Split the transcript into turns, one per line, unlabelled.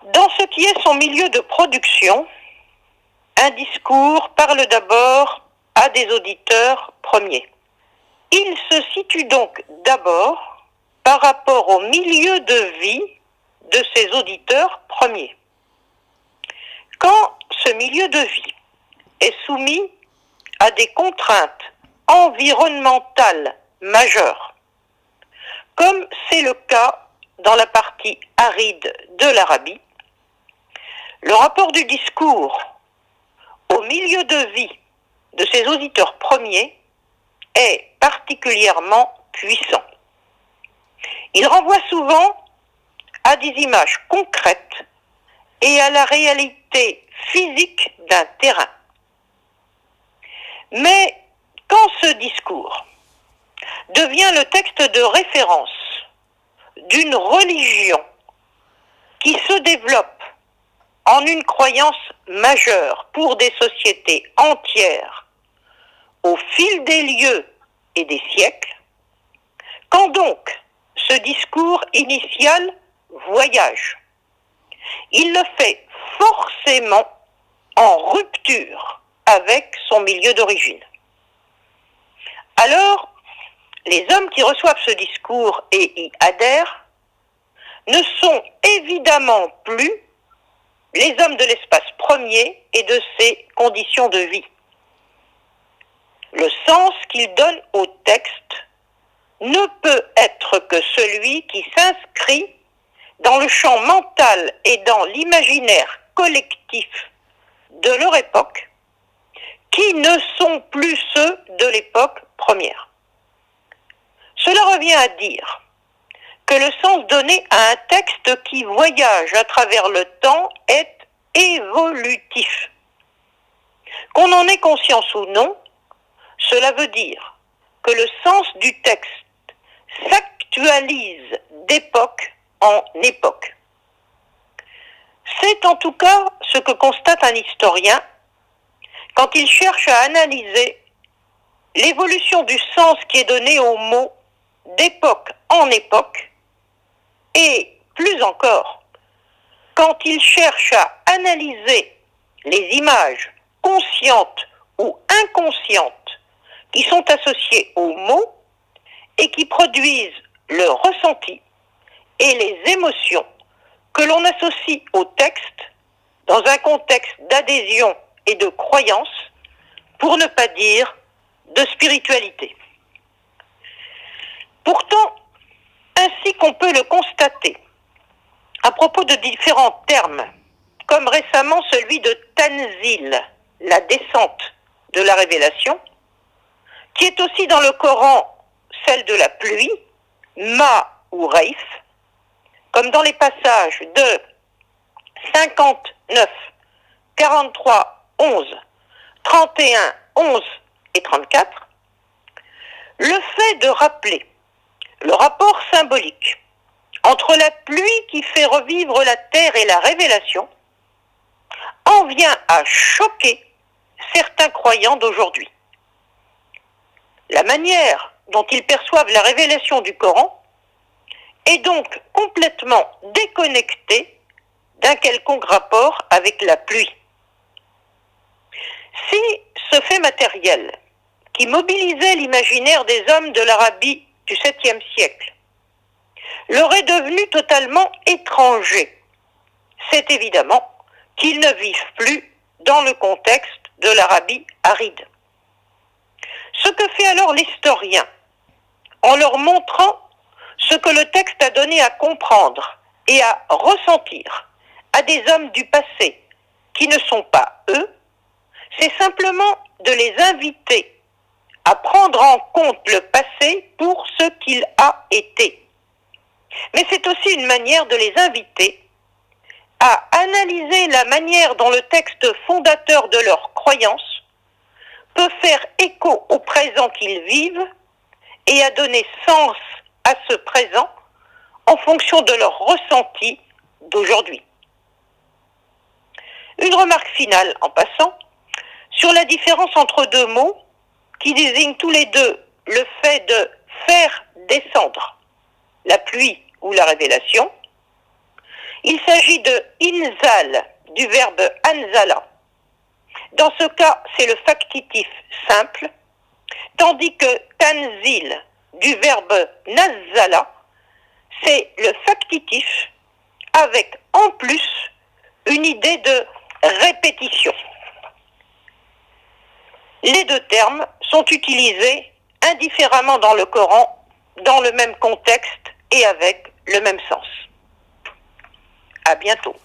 Dans ce qui est son milieu de production, un discours parle d'abord à des auditeurs premiers. Il se situe donc d'abord par rapport au milieu de vie de ses auditeurs premiers. Quand ce milieu de vie est soumis à des contraintes environnementales majeures, comme c'est le cas dans la partie aride de l'Arabie, le rapport du discours au milieu de vie de ses auditeurs premiers est particulièrement puissant. Il renvoie souvent à des images concrètes et à la réalité physique d'un terrain. Mais quand ce discours devient le texte de référence d'une religion qui se développe en une croyance majeure pour des sociétés entières au fil des lieux et des siècles, quand donc ce discours initial voyage, il le fait forcément en rupture avec son milieu d'origine. Alors, les hommes qui reçoivent ce discours et y adhèrent ne sont évidemment plus les hommes de l'espace premier et de ses conditions de vie. Le sens qu'ils donnent au texte ne peut être que celui qui s'inscrit dans le champ mental et dans l'imaginaire collectif de leur époque, qui ne sont plus ceux de l'époque première. Cela revient à dire que le sens donné à un texte qui voyage à travers le temps est évolutif. Qu'on en ait conscience ou non, cela veut dire que le sens du texte s'actualise d'époque en époque. C'est en tout cas ce que constate un historien quand il cherche à analyser l'évolution du sens qui est donné aux mots d'époque en époque, et plus encore, quand il cherche à analyser les images conscientes ou inconscientes qui sont associées aux mots et qui produisent le ressenti et les émotions que l'on associe au texte dans un contexte d'adhésion et de croyance, pour ne pas dire de spiritualité. Pourtant, ainsi qu'on peut le constater, à propos de différents termes, comme récemment celui de Tanzil, la descente de la révélation, qui est aussi dans le Coran celle de la pluie, Ma ou Raif, comme dans les passages de 59, 43, 11, 31, 11 et 34, le fait de rappeler le rapport symbolique entre la pluie qui fait revivre la terre et la révélation en vient à choquer certains croyants d'aujourd'hui. La manière dont ils perçoivent la révélation du Coran est donc complètement déconnectée d'un quelconque rapport avec la pluie. Si ce fait matériel, qui mobilisait l'imaginaire des hommes de l'Arabie du 7e siècle, leur est devenu totalement étranger, c'est évidemment qu'ils ne vivent plus dans le contexte de l'Arabie aride. Ce que fait alors l'historien, en leur montrant ce que le texte a donné à comprendre et à ressentir à des hommes du passé qui ne sont pas eux, c'est simplement de les inviter à prendre en compte le passé pour ce qu'il a été. Mais c'est aussi une manière de les inviter à analyser la manière dont le texte fondateur de leur croyance peut faire écho au présent qu'ils vivent et à donner sens à ce présent en fonction de leur ressenti d'aujourd'hui. Une remarque finale en passant sur la différence entre deux mots qui désignent tous les deux le fait de faire descendre la pluie ou la révélation. Il s'agit de inzal, du verbe anzala. Dans ce cas, c'est le factitif simple, tandis que tanzil, du verbe nazzala, c'est le factitif avec en plus une idée de répétition. Les deux termes sont utilisés indifféremment dans le Coran, dans le même contexte et avec le même sens. À bientôt.